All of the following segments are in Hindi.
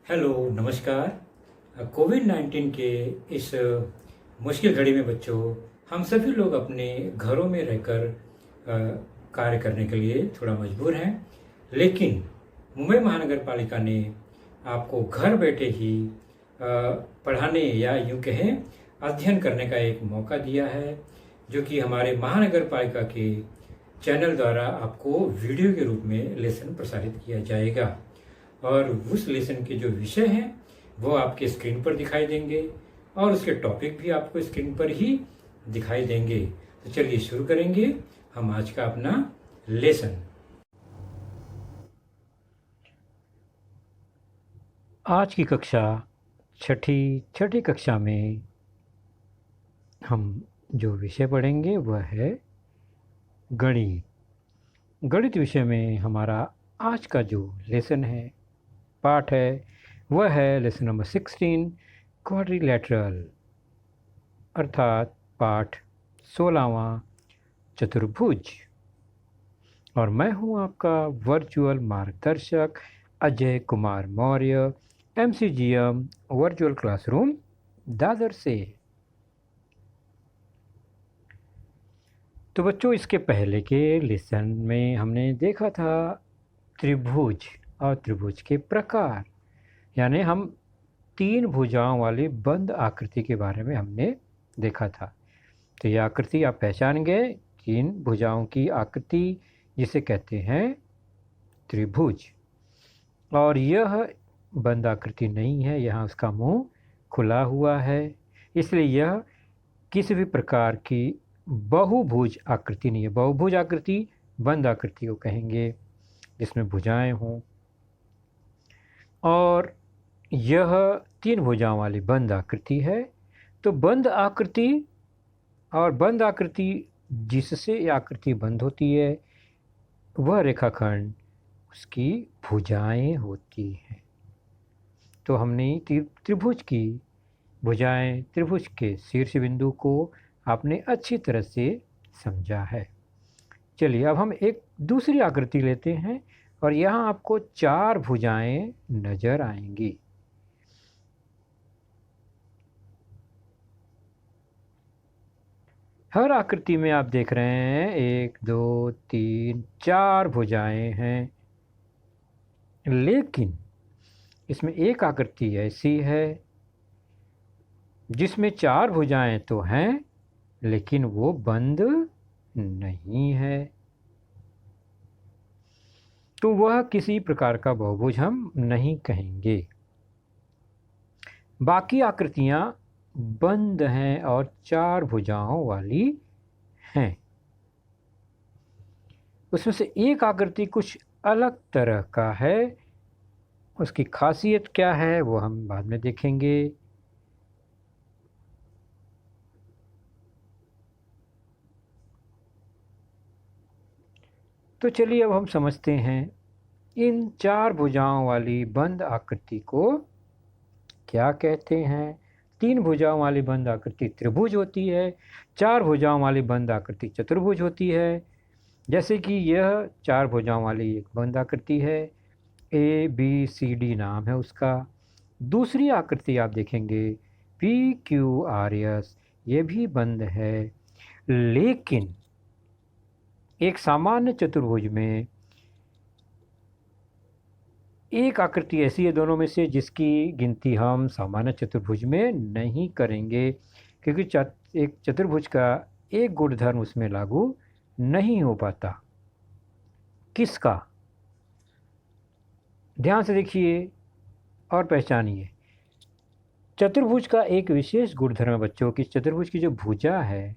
हेलो, नमस्कार। कोविड-19 के इस मुश्किल घड़ी में बच्चों, हम सभी लोग अपने घरों में रहकर कार्य करने के लिए थोड़ा मजबूर हैं। लेकिन मुंबई महानगर पालिका ने आपको घर बैठे ही पढ़ाने या यूँ कहें अध्ययन करने का एक मौका दिया है, जो कि हमारे महानगर पालिका के चैनल द्वारा आपको वीडियो के रूप में लेसन प्रसारित किया जाएगा। और उस लेसन के जो विषय हैं वो आपके स्क्रीन पर दिखाई देंगे और उसके टॉपिक भी आपको स्क्रीन पर ही दिखाई देंगे। तो चलिए शुरू करेंगे हम आज का अपना लेसन। आज की कक्षा छठी कक्षा में हम जो विषय पढ़ेंगे वह है गणित। गणित विषय में हमारा आज का जो लेसन है, पाठ है, वह है लेसन नंबर 16 क्वाड्रिलेटरल, अर्थात पाठ 16वां चतुर्भुज। और मैं हूं आपका वर्चुअल मार्गदर्शक Ajay Kumar Maurya, MCGM virtual classroom Dadar से। तो बच्चों, इसके पहले के लेसन में हमने देखा था त्रिभुज और त्रिभुज के प्रकार, यानी हम 3 भुजाओं वाली बंद आकृति के बारे में हमने देखा था। तो यह आकृति आप पहचान गए, 3 भुजाओं की आकृति जिसे कहते हैं त्रिभुज। और यह बंद आकृति नहीं है, यहाँ उसका मुंह खुला हुआ है, इसलिए यह किसी भी प्रकार की बहुभुज आकृति नहीं है। बहुभुज आकृति बंद आकृति को कहेंगे जिसमें भुजाएं हों, और यह 3 भुजाओं वाली बंद आकृति है। तो बंद आकृति और बंद आकृति जिससे यह आकृति बंद होती है वह रेखाखंड उसकी भुजाएं होती हैं। तो हमने त्रिभुज की भुजाएं, त्रिभुज के शीर्ष बिंदु को आपने अच्छी तरह से समझा है। चलिए अब हम एक दूसरी आकृति लेते हैं और यहाँ आपको 4 भुजाएं नजर आएंगी। हर आकृति में आप देख रहे हैं 1 2 3 4 भुजाएं हैं, लेकिन इसमें एक आकृति ऐसी है जिसमें 4 भुजाएं तो हैं लेकिन वो बंद नहीं है। तो वह किसी प्रकार का बहुभुज हम नहीं कहेंगे। बाकी आकृतियां बंद हैं और 4 भुजाओं वाली हैं। उसमें से एक आकृति कुछ अलग तरह का है, उसकी खासियत क्या है वो हम बाद में देखेंगे। तो चलिए अब हम समझते हैं इन 4 भुजाओं वाली बंद आकृति को क्या कहते हैं। 3 भुजाओं वाली बंद आकृति त्रिभुज होती है, 4 भुजाओं वाली बंद आकृति चतुर्भुज होती है। जैसे कि यह 4 भुजाओं वाली एक बंद आकृति है, ABCD नाम है उसका। दूसरी आकृति आप देखेंगे PQRS, ये भी बंद है। लेकिन एक सामान्य चतुर्भुज में एक आकृति ऐसी है दोनों में से जिसकी गिनती हम सामान्य चतुर्भुज में नहीं करेंगे, क्योंकि एक चतुर्भुज का एक गुणधर्म उसमें लागू नहीं हो पाता। किसका? ध्यान से देखिए और पहचानिए। चतुर्भुज का एक विशेष गुणधर्म है बच्चों की, चतुर्भुज की जो भुजा है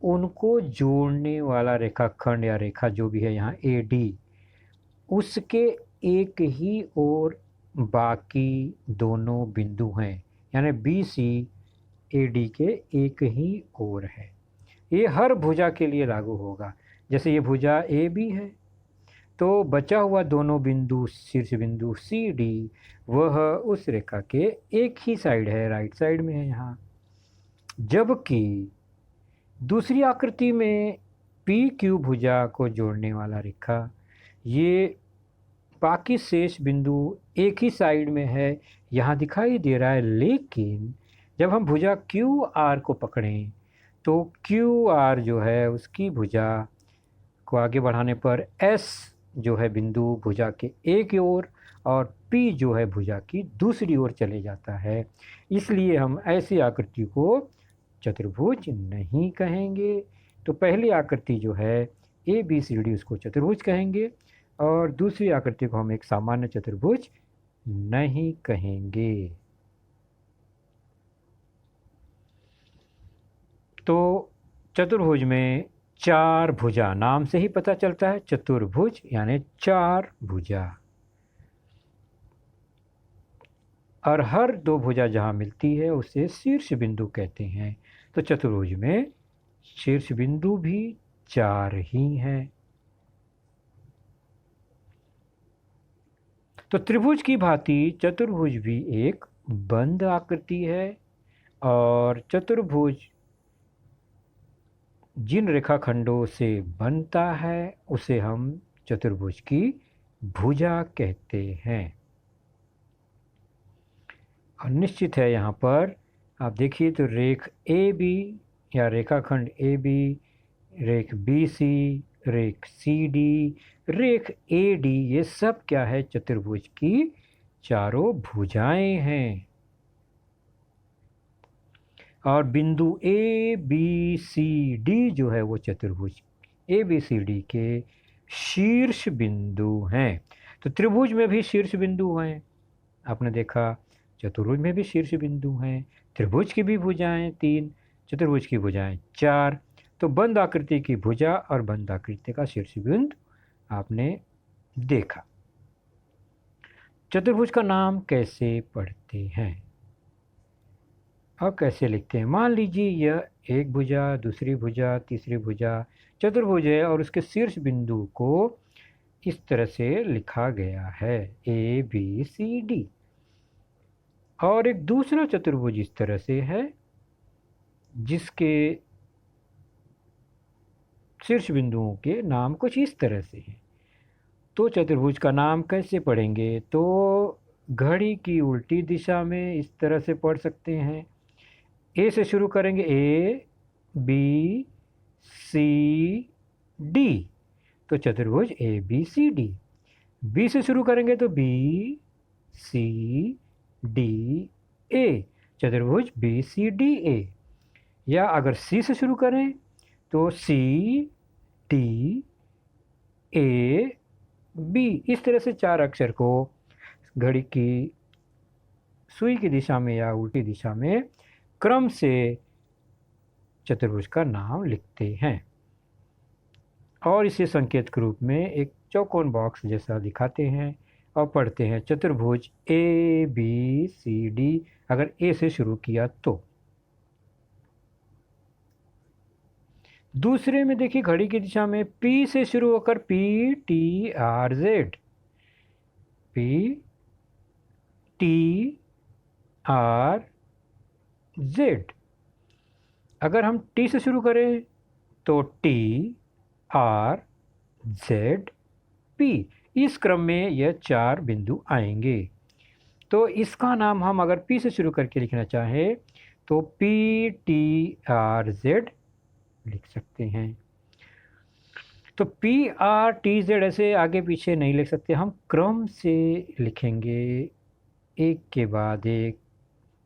उनको जोड़ने वाला रेखाखंड या रेखा जो भी है यहाँ AD, उसके एक ही और बाकी दोनों बिंदु हैं, यानी BC AD के एक ही ओर है। ये हर भुजा के लिए लागू होगा। जैसे ये भुजा AB है तो बचा हुआ दोनों बिंदु, शीर्ष बिंदु CD, वह उस रेखा के एक ही साइड है, राइट साइड में है यहाँ। जबकि दूसरी आकृति में PQ भुजा को जोड़ने वाला रेखा, ये बाकी शेष बिंदु एक ही साइड में है, यहाँ दिखाई दे रहा है। लेकिन जब हम भुजा क्यू आर को पकड़ें तो क्यू आर जो है उसकी भुजा को आगे बढ़ाने पर एस जो है बिंदु भुजा के एक ओर और पी जो है भुजा की दूसरी ओर चले जाता है। इसलिए हम ऐसी आकृति को चतुर्भुज नहीं कहेंगे। तो पहली आकृति जो है ए बी सी डी उसको चतुर्भुज कहेंगे और दूसरी आकृति को हम एक सामान्य चतुर्भुज नहीं कहेंगे। तो चतुर्भुज में चार भुजा, नाम से ही पता चलता है चतुर्भुज यानी चार भुजा, और हर दो भुजा जहाँ मिलती है उसे शीर्ष बिंदु कहते हैं। तो चतुर्भुज में शीर्ष बिंदु भी चार ही हैं। तो त्रिभुज की भांति चतुर्भुज भी एक बंद आकृति है और चतुर्भुज जिन रेखाखंडों से बनता है उसे हम चतुर्भुज की भुजा कहते हैं। और निश्चित है यहाँ पर आप देखिए तो रेख ए बी या रेखाखंड ए बी, रेख बी सी, रेख सी डी, रेख ए डी, ये सब क्या है चतुर्भुज की चारों भुजाएं हैं। और बिंदु ए बी सी डी जो है वो चतुर्भुज ए बी सी डी के शीर्ष बिंदु हैं। तो त्रिभुज में भी शीर्ष बिंदु हैं, आपने देखा चतुर्भुज में भी शीर्ष बिंदु हैं। त्रिभुज की भी भुजाएं तीन, चतुर्भुज की भुजाएं चार। तो बंद आकृति की भुजा और बंद आकृति का शीर्ष बिंदु आपने देखा। चतुर्भुज का नाम कैसे पढ़ते हैं और कैसे लिखते हैं? मान लीजिए यह एक भुजा, दूसरी भुजा, तीसरी भुजा चतुर्भुज है और उसके शीर्ष बिंदु को इस तरह से लिखा गया है ए बी सी डी। और एक दूसरा चतुर्भुज इस तरह से है जिसके शीर्ष बिंदुओं के नाम कुछ इस तरह से हैं। तो चतुर्भुज का नाम कैसे पढ़ेंगे? तो घड़ी की उल्टी दिशा में इस तरह से पढ़ सकते हैं। ए से शुरू करेंगे, ए बी सी डी, तो चतुर्भुज A B C D. B से शुरू करेंगे तो बी सी डी ए, चतुर्भुज बी सी डी ए। या अगर सी से शुरू करें तो सी डी ए बी। इस तरह से चार अक्षर को घड़ी की सुई की दिशा में या उल्टी दिशा में क्रम से चतुर्भुज का नाम लिखते हैं और इसे संकेत के रूप में एक चौकोन बॉक्स जैसा दिखाते हैं और पढ़ते हैं चतुर्भुज ए बी सी डी, अगर ए से शुरू किया तो। दूसरे में देखिए घड़ी की दिशा में पी से शुरू होकर P T R Z, P T R Z. अगर हम टी से शुरू करें तो टी आर जेड पी। इस क्रम में यह चार बिंदु आएंगे। तो इसका नाम हम अगर पी से शुरू करके लिखना चाहें तो पी टी आर जेड लिख सकते हैं। तो पी आर टी जेड ऐसे आगे पीछे नहीं लिख सकते, हम क्रम से लिखेंगे एक के बाद एक,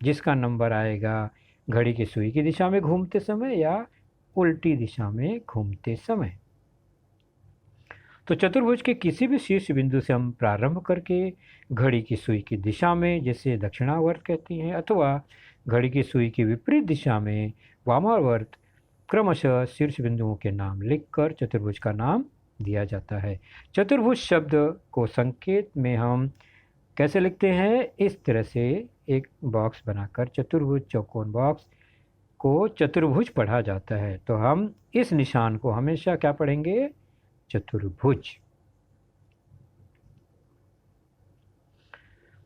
जिसका नंबर आएगा घड़ी की सुई की दिशा में घूमते समय या उल्टी दिशा में घूमते समय। तो चतुर्भुज के किसी भी शीर्ष बिंदु से हम प्रारंभ करके घड़ी की सुई की दिशा में, जैसे दक्षिणावर्त कहते हैं, अथवा घड़ी की सुई की विपरीत दिशा में वामावर्त, क्रमशः शीर्ष बिंदुओं के नाम लिखकर चतुर्भुज का नाम दिया जाता है। चतुर्भुज शब्द को संकेत में हम कैसे लिखते हैं? इस तरह से एक बॉक्स बनाकर चतुर्भुज चौकोन बॉक्स को चतुर्भुज पढ़ा जाता है। तो हम इस निशान को हमेशा क्या पढ़ेंगे? चतुर्भुज।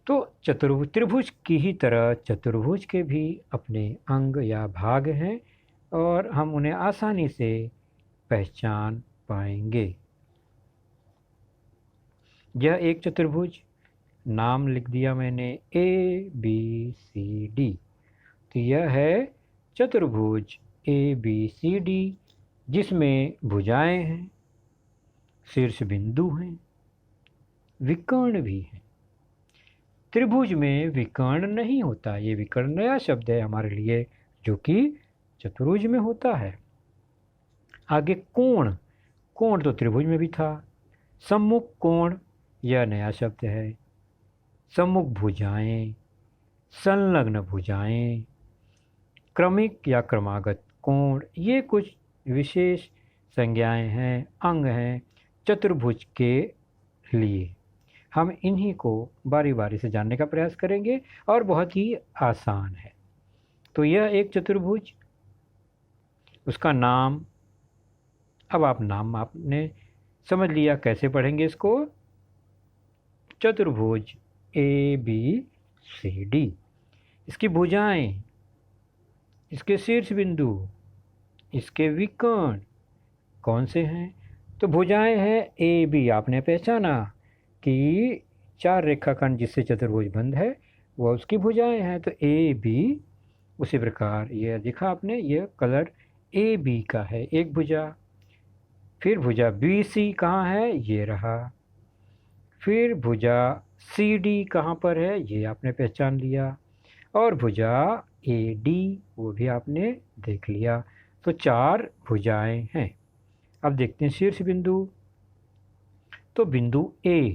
तो चतुर्भुज त्रिभुज की ही तरह चतुर्भुज के भी अपने अंग या भाग हैं और हम उन्हें आसानी से पहचान पाएंगे। यह एक चतुर्भुज, नाम लिख दिया मैंने ABCD। तो यह है चतुर्भुज ABCD, जिसमें भुजाएं हैं, शीर्ष बिंदु हैं, विकर्ण भी हैं। त्रिभुज में विकर्ण नहीं होता, ये विकर्ण नया शब्द है हमारे लिए, जो कि चतुर्भुज में होता है। आगे कोण, कोण तो त्रिभुज में भी था। सम्मुख कोण, यह नया शब्द है। सम्मुख भुजाएं, संलग्न भुजाएं, क्रमिक या क्रमागत कोण, ये कुछ विशेष संज्ञाएं हैं, अंग हैं चतुर्भुज के लिए। हम इन्हीं को बारी बारी से जानने का प्रयास करेंगे और बहुत ही आसान है। तो यह एक चतुर्भुज, उसका नाम, अब नाम आपने समझ लिया, कैसे पढ़ेंगे इसको? चतुर्भुज ABCD। इसकी भुजाएं, इसके शीर्ष बिंदु, इसके विकर्ण कौन से हैं? तो भुजाएं हैं AB, आपने पहचाना कि 4 रेखाखंड जिससे चतुर्भुज बंद है वह उसकी भुजाएं हैं, तो AB। उसी प्रकार यह देखा आपने, यह कलर AB का है, एक भुजा। फिर भुजा BC कहाँ है? ये रहा। फिर भुजा CD कहाँ पर है? ये आपने पहचान लिया। और भुजा AD, वो भी आपने देख लिया। तो 4 भुजाएं हैं। अब देखते हैं शीर्ष बिंदु। तो बिंदु A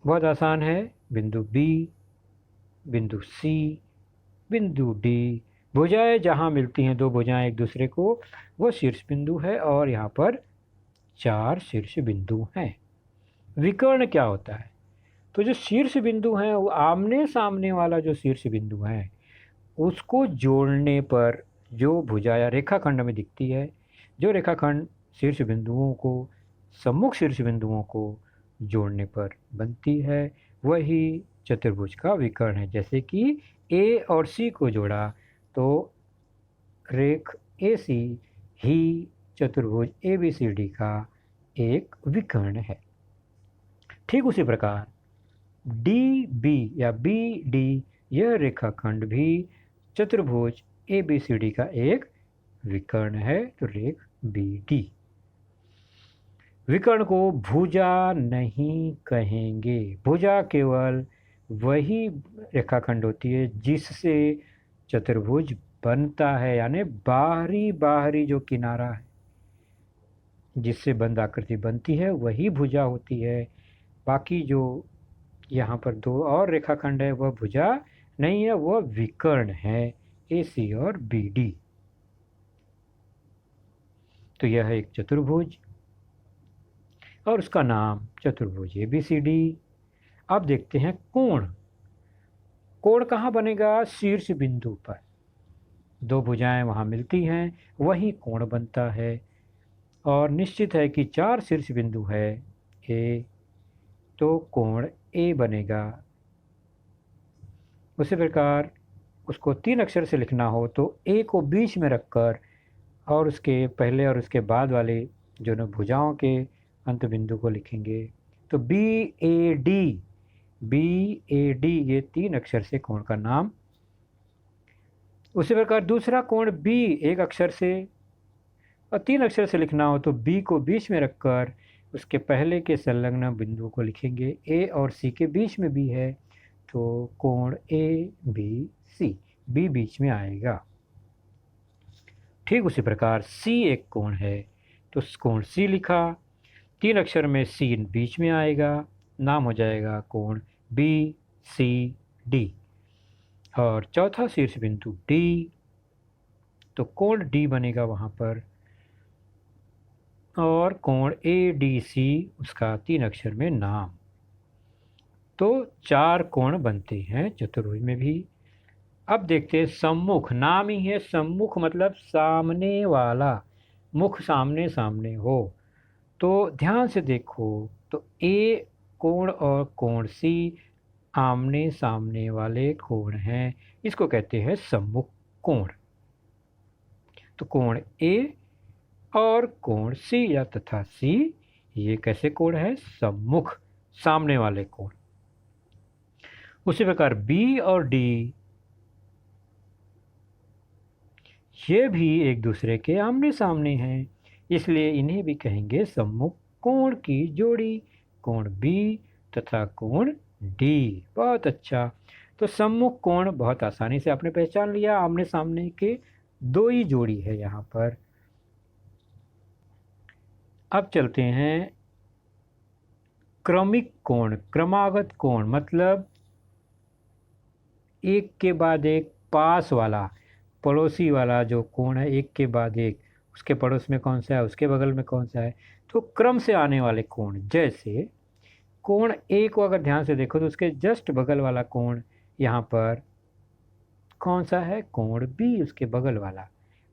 बहुत आसान है, बिंदु B, बिंदु C, बिंदु D। भुजाएं जहाँ मिलती हैं, 2 भुजाएं एक दूसरे को, वो शीर्ष बिंदु है। और यहाँ पर 4 शीर्ष बिंदु हैं। विकर्ण क्या होता है? तो जो शीर्ष बिंदु हैं, वो आमने सामने वाला जो शीर्ष बिंदु है, उसको जोड़ने पर जो भुजा या रेखाखंड में दिखती है, जो रेखाखंड शीर्ष बिंदुओं को, सम्मुख शीर्ष बिंदुओं को जोड़ने पर बनती है, वही चतुर्भुज का विकर्ण है। जैसे कि A और C को जोड़ा तो रेख AC ही चतुर्भुज ABCD का एक विकर्ण है। ठीक उसी प्रकार DB या BD, यह रेखाखंड भी चतुर्भुज ABCD का एक विकर्ण है, तो रेख BD। विकर्ण को भुजा नहीं कहेंगे। भुजा केवल वही रेखाखंड होती है जिससे चतुर्भुज बनता है, यानी बाहरी जो किनारा है जिससे बंद आकृति बनती है, वही भुजा होती है। बाकी जो यहाँ पर 2 और रेखाखंड है, वह भुजा नहीं है, वह विकर्ण है, AC और BD। तो यह है एक चतुर्भुज और उसका नाम चतुर्भुज ABCD। अब देखते हैं कोण। कोण कहाँ बनेगा? शीर्ष बिंदु पर 2 भुजाएं वहाँ मिलती हैं, वही कोण बनता है। और निश्चित है कि 4 शीर्ष बिंदु है A, तो कोण A बनेगा। उसी प्रकार उसको 3 अक्षर से लिखना हो तो A को बीच में रखकर और उसके पहले और उसके बाद वाले जो भुजाओं के अंत बिंदु को लिखेंगे। तो BAD, ये 3 अक्षर से कोण का नाम। उसी प्रकार दूसरा कोण B, एक अक्षर से और 3 अक्षर से लिखना हो तो B को बीच में रखकर उसके पहले के संलग्न बिंदु को लिखेंगे। A और C के बीच में B है, तो कोण ABC, B बीच में आएगा। ठीक उसी प्रकार C एक कोण है, तो कोण C लिखा, 3 अक्षर में C बीच में आएगा, नाम हो जाएगा कोण BCD। और चौथा शीर्ष बिंदु D, तो कोण D बनेगा वहाँ पर। और कोण ADC, उसका 3 अक्षर में नाम। तो 4 कोण बनते हैं चतुर्भुज में भी। अब देखते हैं सम्मुख। नाम ही है सम्मुख, मतलब सामने वाला, मुख सामने सामने हो। तो ध्यान से देखो, तो A कोण और कोण C आमने सामने वाले कोण हैं, इसको कहते हैं सम्मुख कोण। तो कोण A और कोण C या तथा C, ये कैसे कोण है? सम्मुख सामने वाले कोण। उसी प्रकार बी और डी ये भी एक दूसरे के आमने सामने हैं, इसलिए इन्हें भी कहेंगे सम्मुख कोण की जोड़ी, कोण बी तथा कोण डी। बहुत अच्छा। तो सम्मुख कोण बहुत आसानी से आपने पहचान लिया, आमने सामने के दो ही जोड़ी है यहाँ पर। अब चलते हैं क्रमिक कोण। क्रमागत कोण मतलब एक के बाद एक पास वाला, पड़ोसी वाला जो कोण है, एक के बाद एक, उसके पड़ोस में कौन सा है, उसके बगल में कौन सा है, तो क्रम से आने वाले कोण। जैसे कोण ए को अगर ध्यान से देखो तो उसके जस्ट बगल वाला कोण यहाँ पर कौन सा है, कोण बी, उसके बगल वाला,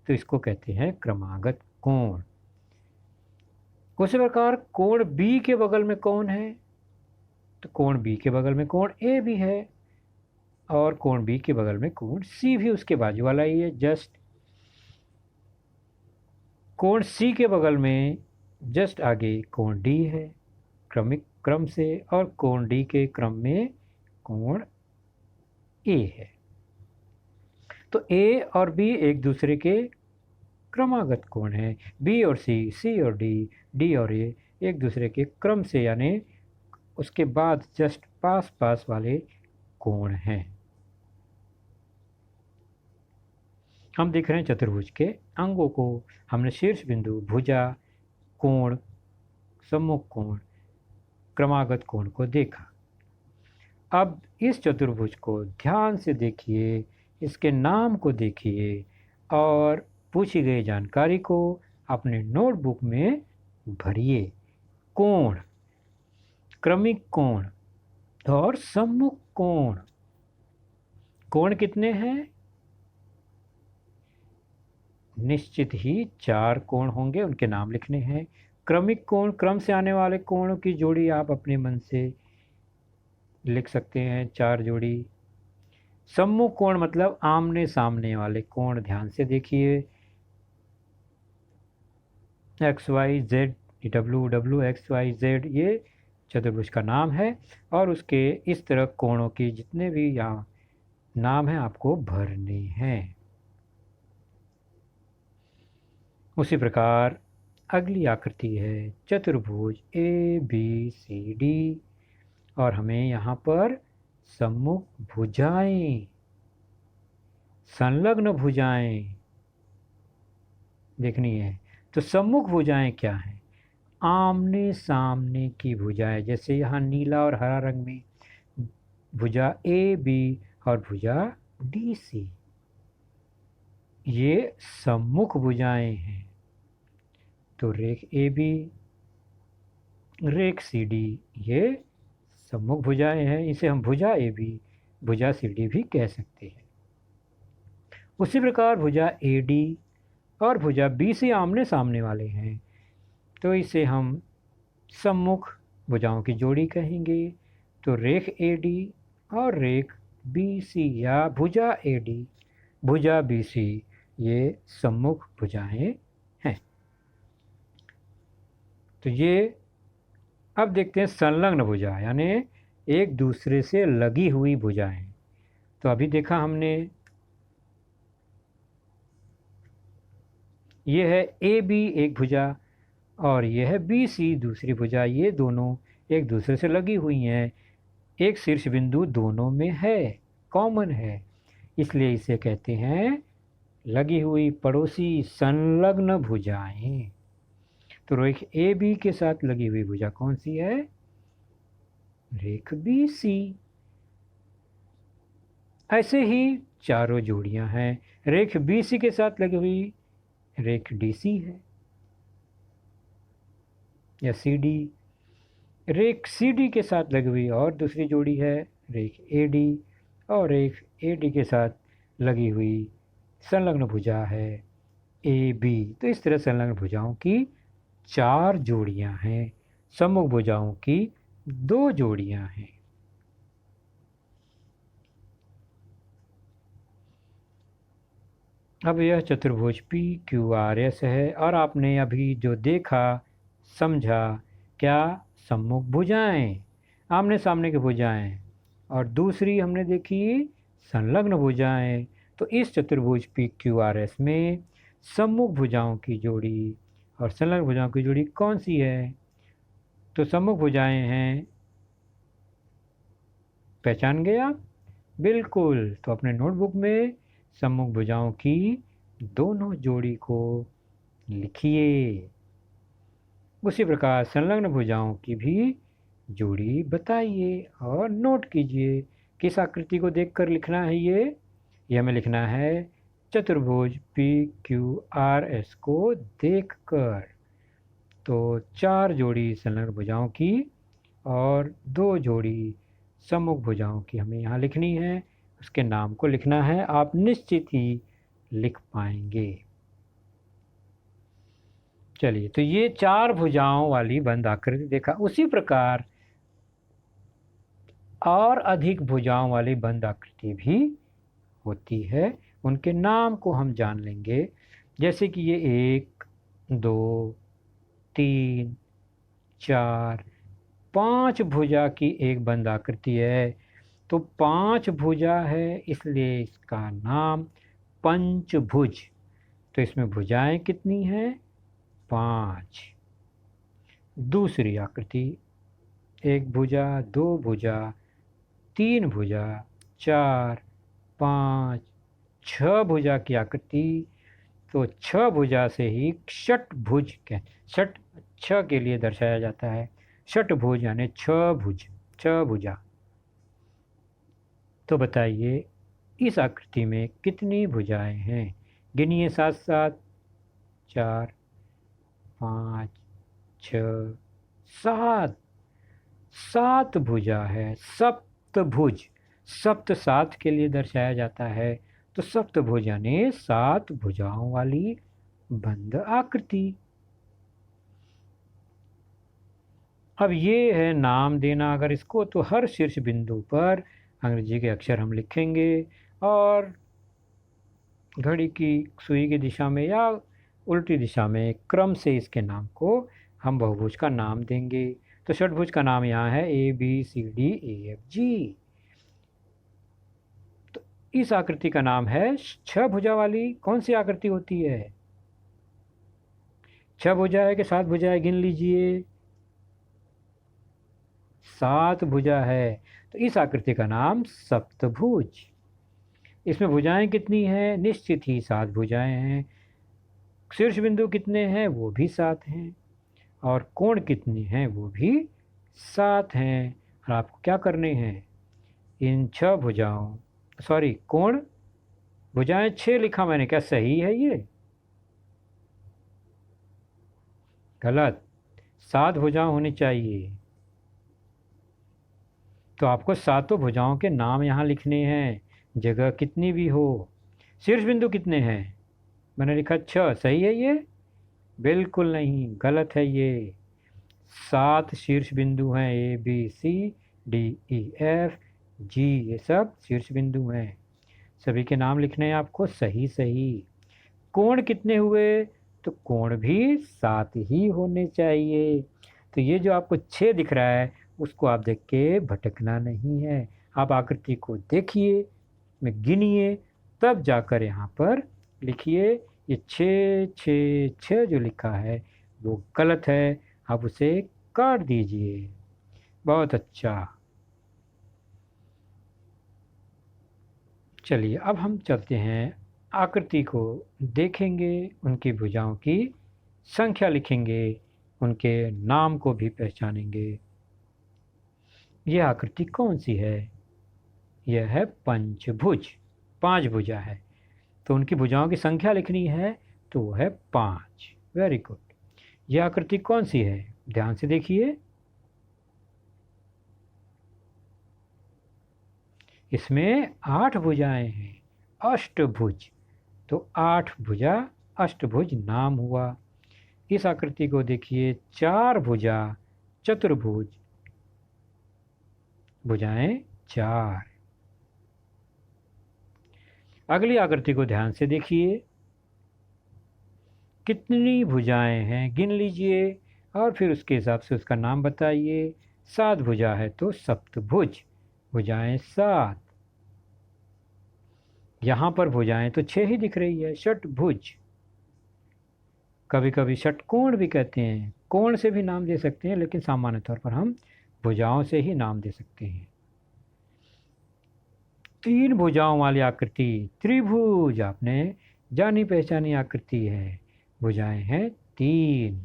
तो इसको कहते हैं क्रमागत कोण। उसी प्रकार कोण बी के बगल में कौन है, तो कोण बी के बगल में कोण ए भी है, और कोण बी के बगल में कोण सी भी उसके बाजू वाला ही है जस्ट। कोण सी के बगल में जस्ट आगे कोण डी है क्रमिक क्रम से, और कोण डी के क्रम में कोण ए है। तो ए और बी एक दूसरे के क्रमागत कोण है। बी और सी और डी और ए एक दूसरे के क्रम से यानी उसके बाद जस्ट पास पास वाले कोण हैं। हम देख रहे हैं चतुर्भुज के अंगों को। हमने शीर्ष बिंदु, भुजा, कोण, सम्मुख कोण, क्रमागत कोण को देखा। अब इस चतुर्भुज को ध्यान से देखिए, इसके नाम को देखिए और पूछी गई जानकारी को अपने नोटबुक में भरिए। कोण, क्रमिक कोण और सम्मुख कोण। कोण कितने हैं? निश्चित ही 4 कोण होंगे, उनके नाम लिखने हैं। क्रमिक कोण, क्रम से आने वाले कोणों की जोड़ी आप अपने मन से लिख सकते हैं, 4 जोड़ी। सम्मुख कोण मतलब आमने सामने वाले कोण। ध्यान से देखिए, X Y Z, W W X Y Z, ये चतुर्भुज का नाम है, और उसके इस तरह कोणों की जितने भी यहाँ नाम हैं आपको भरने हैं। उसी प्रकार अगली आकृति है चतुर्भुज ए बी सी डी, और हमें यहाँ पर सम्मुख भुजाएं, संलग्न भुजाएं देखनी है। तो सम्मुख भुजाएं क्या हैं? आमने सामने की भुजाएं। जैसे यहाँ नीला और हरा रंग में भुजा ए बी और भुजा डी सी, ये सम्मुख भुजाएं हैं। तो रेख ए बी, रेख सी डी, ये सम्मुख भुजाएं हैं। इसे हम भुजा ए बी, भुजा सी डी भी कह सकते हैं। उसी प्रकार भुजा ए डी और भुजा बी सी आमने सामने वाले हैं, तो इसे हम सम्मुख भुजाओं की जोड़ी कहेंगे। तो रेख ए डी और रेख बी सी या भुजा ए डी, भुजा बी सी, ये सम्मुख भुजाएं हैं। तो ये अब देखते हैं संलग्न भुजा, यानी एक दूसरे से लगी हुई भुजाएं। तो अभी देखा हमने, ये है ए बी एक भुजा और यह है बी सी दूसरी भुजा। ये दोनों एक दूसरे से लगी हुई हैं, एक शीर्ष बिंदु दोनों में है, कॉमन है, इसलिए इसे कहते हैं लगी हुई, पड़ोसी, संलग्न भुजाएं। तो रेख ए बी के साथ लगी हुई भुजा कौन सी है? रेख बी सी। ऐसे ही चारों जोड़ियां हैं। रेख बी सी के साथ लगी हुई रेख डी सी है या सी डी। रेख सी डी के साथ लगी हुई और दूसरी जोड़ी है रेख ए डी, और रेख ए डी के साथ लगी हुई संलग्न भुजा है ए बी। तो इस तरह संलग्न भुजाओं की 4 जोड़ियां हैं, सम्मुख भुजाओं की 2 जोड़ियां हैं। अब यह चतुर्भुज पी क्यू आर एस है, और आपने अभी जो देखा समझा, क्या सम्मुख भुजाएं, आमने सामने की भुजाएं, और दूसरी हमने देखी संलग्न भुजाएं। तो इस चतुर्भुज PQRS में सम्मुख भुजाओं की जोड़ी और संलग्न भुजाओं की जोड़ी कौन सी है? तो सम्मुख भुजाएं हैं, पहचान गए आप? बिल्कुल। तो अपने नोटबुक में सम्मुख भुजाओं की दोनों जोड़ी को लिखिए। उसी प्रकार संलग्न भुजाओं की भी जोड़ी बताइए और नोट कीजिए। किस आकृति को देखकर लिखना है ये हमें लिखना है चतुर्भुज PQRS को देखकर। तो 4 जोड़ी संलग्न भुजाओं की और 2 जोड़ी सम्मुख भुजाओं की हमें यहाँ लिखनी है। उसके नाम को लिखना है, आप निश्चित ही लिख पाएंगे। चलिए, तो ये 4 भुजाओं वाली बंद आकृति देखा। उसी प्रकार और अधिक भुजाओं वाली बंद आकृति भी होती है, उनके नाम को हम जान लेंगे। जैसे कि ये 1, 2, 3, 4, 5 भुजा की एक बंद आकृति है। तो 5 भुजा है, इसलिए इसका नाम पंचभुज। तो इसमें भुजाएं कितनी हैं? 5। दूसरी आकृति 1 भुजा, 2 भुजा, 3 भुजा, 4, 5, 6 भुजा की आकृति। तो 6 भुजा से ही षटभुज के 6 के लिए दर्शाया जाता है। षटभुज यानी 6 भुजा। तो बताइए इस आकृति में कितनी भुजाएं हैं? गिनिए साथ साथ। 4, 5, 6, 7। 7 भुजा है, सप्तभुज। सप्त 7 के लिए दर्शाया जाता है। तो सप्तभुज यानी 7 भुजाओं वाली बंद आकृति। अब ये है नाम देना अगर इसको, तो हर शीर्ष बिंदु पर अंग्रेजी के अक्षर हम लिखेंगे और घड़ी की सुई की दिशा में या उल्टी दिशा में क्रम से इसके नाम को हम बहुभुज का नाम देंगे। तो षटभुज का नाम यहाँ है ABCDEFG। तो इस आकृति का नाम है 6 भुजा वाली। कौन सी आकृति होती है? 6 भुजा है कि 7 भुजा है? गिन लीजिए। 7 भुजा है। तो इस आकृति का नाम सप्तभुज। इसमें भुजाएं कितनी हैं? निश्चित ही 7 भुजाएं हैं। शीर्ष बिंदु कितने हैं? वो भी 7 हैं। और कोण कितने हैं? वो भी 7 हैं। और आपको क्या करने हैं? इन 6 भुजाओं, सॉरी कोण, भुजाएं 6 लिखा मैंने, क्या सही है ये? गलत। 7 भुजाएं होनी चाहिए। तो आपको 7 भुजाओं के नाम यहाँ लिखने हैं, जगह कितनी भी हो। शीर्ष बिंदु कितने हैं? मैंने लिखा 6। सही है ये? बिल्कुल नहीं, गलत है ये। 7 शीर्ष बिंदु हैं। ABCDEFG ये सब शीर्ष बिंदु हैं। सभी के नाम लिखने हैं आपको सही सही। कोण कितने हुए? तो कोण भी 7 ही होने चाहिए। तो ये जो आपको 6 दिख रहा है उसको आप देख के भटकना नहीं है। आप आकृति को देखिए, में गिनिए, तब जाकर यहाँ पर लिखिए। ये 6 जो लिखा है वो गलत है, आप उसे काट दीजिए। बहुत अच्छा। चलिए अब हम चलते हैं, आकृति को देखेंगे, उनकी भुजाओं की संख्या लिखेंगे, उनके नाम को भी पहचानेंगे। यह आकृति कौन सी है? यह है पंचभुज। 5 भुजा है। तो उनकी भुजाओं की संख्या लिखनी है, तो वो है 5। Very good. यह आकृति कौन सी है? ध्यान से देखिए। इसमें 8 भुजाएं हैं, अष्टभुज। तो 8 भुजा अष्टभुज नाम हुआ। इस आकृति को देखिए, 4 भुजा चतुर्भुज, भुजाएं 4। अगली आकृति को ध्यान से देखिए, कितनी भुजाएं हैं गिन लीजिए और फिर उसके हिसाब से उसका नाम बताइए। 7 भुजा है तो सप्तभुज, भुजाएं 7। यहाँ पर भुजाएं तो 6 ही दिख रही है, षटभुज। कभी कभी षटकोण भी कहते हैं, कोण से भी नाम दे सकते हैं, लेकिन सामान्य तौर पर हम भुजाओं से ही नाम दे सकते हैं। 3 भुजाओं वाली आकृति त्रिभुज, आपने जानी पहचानी आकृति है, भुजाएं हैं 3।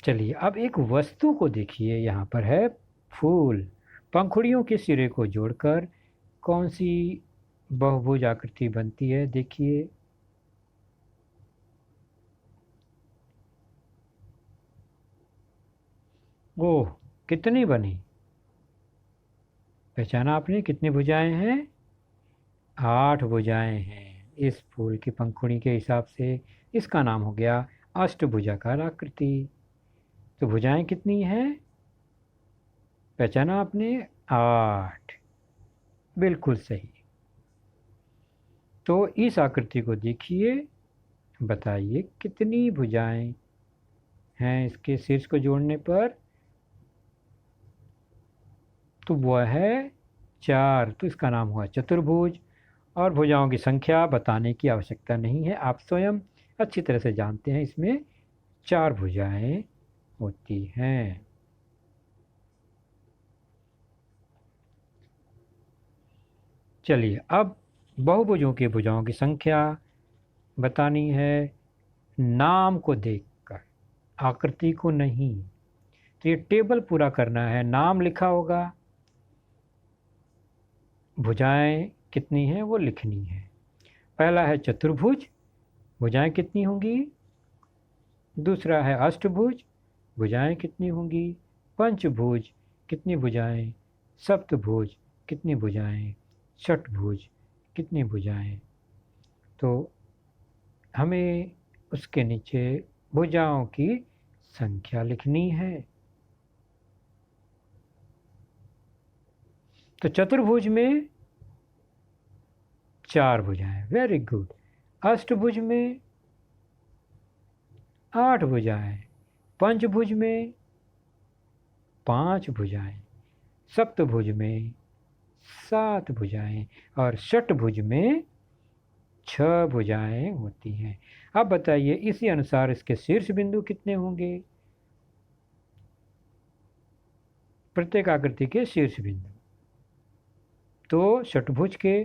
चलिए अब एक वस्तु को देखिए, यहाँ पर है फूल। पंखुड़ियों के सिरे को जोड़कर कौन सी बहुभुज आकृति बनती है, देखिए। ओह, कितनी बनी, पहचाना आपने? कितनी भुजाएं हैं? 8 भुजाएं हैं इस फूल की पंखुड़ी के हिसाब से। इसका नाम हो गया अष्टभुजाकार आकृति। तो भुजाएं कितनी हैं, पहचाना आपने? 8, बिल्कुल सही। तो इस आकृति को देखिए, बताइए कितनी भुजाएं हैं इसके शीर्ष को जोड़ने पर? तो वह है 4, तो इसका नाम हुआ चतुर्भुज। और भुजाओं की संख्या बताने की आवश्यकता नहीं है, आप स्वयं अच्छी तरह से जानते हैं, इसमें 4 भुजाएं होती हैं। चलिए अब बहुभुजों की भुजाओं की संख्या बतानी है, नाम को देखकर, आकृति को नहीं। तो ये टेबल पूरा करना है, नाम लिखा होगा, भुजाएं कितनी हैं वो लिखनी है। पहला है चतुर्भुज, भुजाएं कितनी होंगी? दूसरा है अष्टभुज, भुजाएं कितनी होंगी? पंचभुज, कितनी भुजाएं? सप्तभुज, कितनी भुजाएं? षटभुज, कितनी भुजाएं? तो हमें उसके नीचे भुजाओं की संख्या लिखनी है। तो चतुर्भुज में 4 भुजाएं, वेरी गुड। अष्टभुज में 8 भुजाएं, पंचभुज में 5 भुजाएं, सप्तभुज में 7 भुजाएं और षटभुज में 6 भुजाएं होती हैं। अब बताइए इसी अनुसार इसके शीर्ष बिंदु कितने होंगे? प्रत्येक आकृति के शीर्ष बिंदु, तो षटभुज के,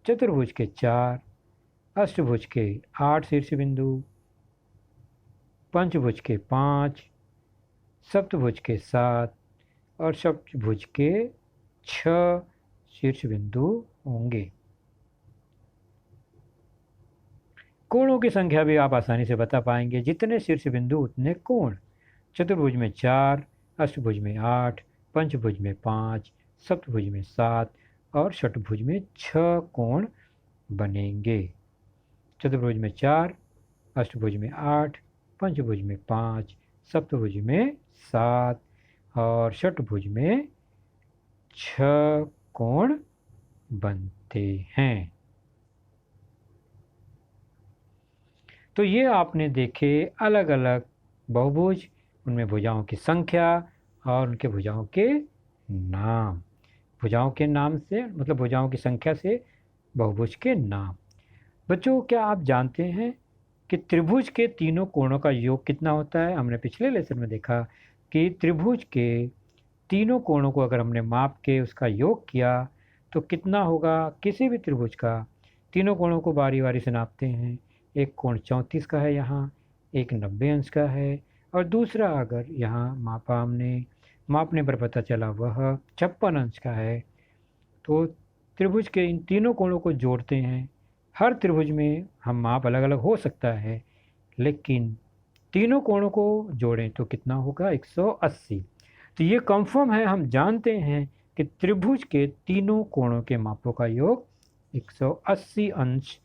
चतुर्भुज के 4, अष्टभुज के 8 शीर्ष बिंदु, पंचभुज के 5, सप्तभुज के 7 और षटभुज के 6 शीर्ष बिंदु होंगे। कोणों की संख्या भी आप आसानी से बता पाएंगे, जितने शीर्ष बिंदु उतने कोण। चतुर्भुज में 4, अष्टभुज में 8, पंचभुज में 5, सप्तभुज में 7 और षटभुज में 6 कोण बनेंगे। चतुर्भुज में 4, अष्टभुज में 8, पंचभुज में 5, सप्तभुज में 7 और षटभुज में 6 कोण बनते हैं। तो ये आपने देखे अलग अलग बहुभुज, उनमें भुजाओं की संख्या और उनके भुजाओं के नाम। भुजाओं के नाम से मतलब भुजाओं की संख्या से बहुभुज के नाम। बच्चों, क्या आप जानते हैं कि त्रिभुज के तीनों कोणों का योग कितना होता है? हमने पिछले लेसन में देखा कि त्रिभुज के तीनों कोणों को अगर हमने माप के उसका योग किया तो कितना होगा? किसी भी त्रिभुज का तीनों कोणों को बारी बारी से नापते हैं। एक कोण 34 का है, यहाँ एक 90 अंश का है और दूसरा अगर यहाँ मापा हमने, मापने पर पता चला वह 56 अंश का है। तो त्रिभुज के इन तीनों कोणों को जोड़ते हैं। हर त्रिभुज में हम माप अलग अलग हो सकता है, लेकिन तीनों कोणों को जोड़ें तो कितना होगा? 180। तो ये कंफर्म है, हम जानते हैं कि त्रिभुज के तीनों कोणों के मापों का योग 180 अंश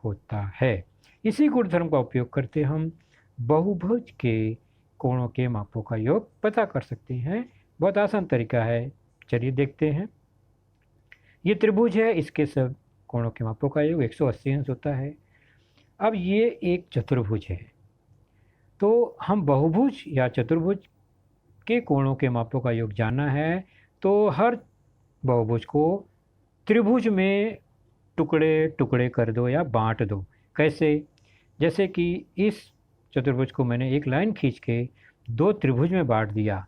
होता है। इसी गुणधर्म का उपयोग करते हम बहुभुज के कोणों के मापों का योग पता कर सकते हैं। बहुत आसान तरीका है, चलिए देखते हैं। ये त्रिभुज है, इसके सब कोणों के मापों का योग 180 अंश होता है। अब ये एक चतुर्भुज है, तो हम बहुभुज या चतुर्भुज के कोणों के मापों का योग जानना है, तो हर बहुभुज को त्रिभुज में टुकड़े टुकड़े कर दो या बांट दो। कैसे? जैसे कि इस चतुर्भुज को मैंने एक लाइन खींच के दो त्रिभुज में बांट दिया,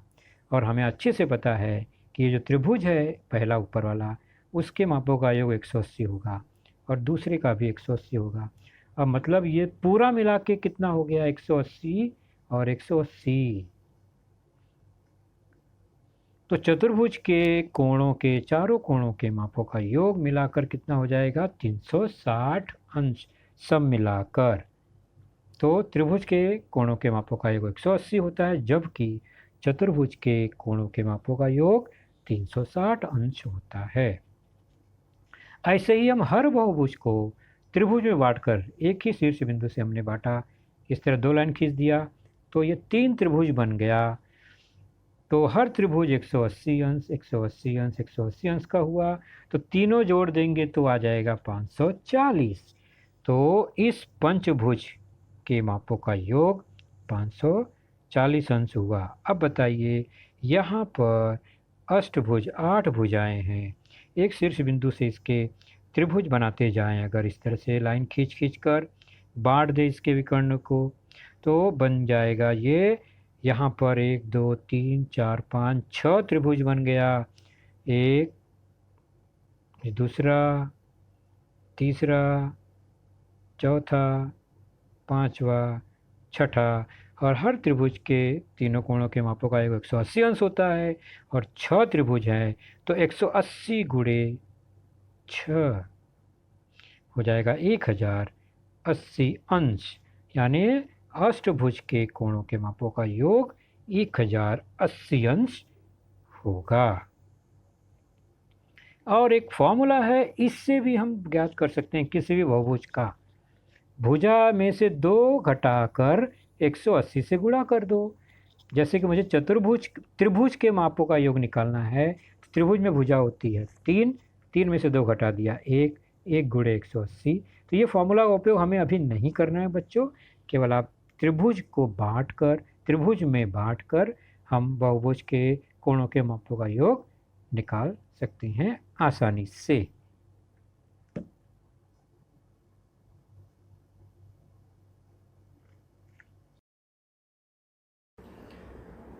और हमें अच्छे से पता है कि ये जो त्रिभुज है पहला ऊपर वाला, उसके मापों का योग 180 होगा और दूसरे का भी 180 होगा। अब मतलब ये पूरा मिला के कितना हो गया? 180 और 180। तो चतुर्भुज के कोणों के, चारों कोणों के मापों का योग मिलाकर कितना हो जाएगा? 360 अंश सब मिलाकर। तो त्रिभुज के कोणों के मापों का योग 180 होता है, जबकि चतुर्भुज के कोणों के मापों का योग 360 अंश होता है। ऐसे ही हम हर बहुभुज को त्रिभुज में बांटकर, एक ही शीर्ष बिंदु से हमने बांटा, इस तरह दो लाइन खींच दिया तो ये 3 त्रिभुज बन गया। तो हर त्रिभुज 180 अंश 180 अंश 180 अंश का हुआ, तो तीनों जोड़ देंगे तो आ जाएगा 540। तो इस पंचभुज के मापों का योग 540 अंश हुआ। अब बताइए, यहाँ पर अष्टभुज 8 भुजाएं हैं, एक शीर्ष बिंदु से इसके त्रिभुज बनाते जाएं, अगर इस तरह से लाइन खींच खींच कर बांट दे इसके विकर्ण को, तो बन जाएगा ये, यहाँ पर 1 2 3 4 5 6 त्रिभुज बन गया। एक, दूसरा, तीसरा, चौथा, पांचवा, छठा, और हर त्रिभुज के तीनों कोणों के मापों का योग 180 अंश होता है, और 6 त्रिभुज हैं तो 180 गुणे 6 हो जाएगा 1080 अंश, यानी अष्टभुज के कोणों के मापों का योग 1080 अंश होगा। और एक फॉर्मूला है, इससे भी हम ज्ञात कर सकते हैं किसी भी बहुभुज का। भुजा में से 2 घटाकर 180 से गुणा कर दो। जैसे कि मुझे त्रिभुज के मापों का योग निकालना है, त्रिभुज में भुजा होती है 3 में से 2 घटा दिया 1 गुणे 180। तो ये फॉर्मूला का उपयोग हमें अभी नहीं करना है बच्चों, केवल आप त्रिभुज में बांटकर हम बहुभुज के कोणों के मापों का योग निकाल सकते हैं आसानी से।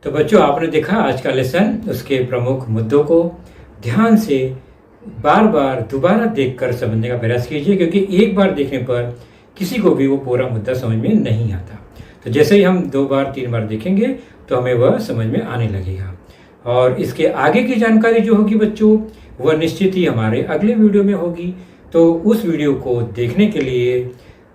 तो बच्चों, आपने देखा आज का लेसन, उसके प्रमुख मुद्दों को ध्यान से बार बार दोबारा देखकर समझने का प्रयास कीजिए, क्योंकि एक बार देखने पर किसी को भी वो पूरा मुद्दा समझ में नहीं आता। तो जैसे ही हम 2 बार 3 बार देखेंगे तो हमें वह समझ में आने लगेगा। और इसके आगे की जानकारी जो होगी बच्चों, वह निश्चित ही हमारे अगले वीडियो में होगी। तो उस वीडियो को देखने के लिए,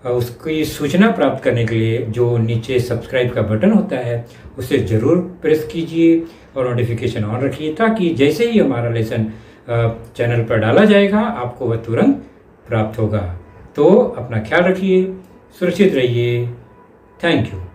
उसकी सूचना प्राप्त करने के लिए जो नीचे सब्सक्राइब का बटन होता है उसे ज़रूर प्रेस कीजिए और नोटिफिकेशन ऑन रखिए, ताकि जैसे ही हमारा लेसन चैनल पर डाला जाएगा आपको वह तुरंत प्राप्त होगा। तो अपना ख्याल रखिए, सुरक्षित रहिए। Thank you.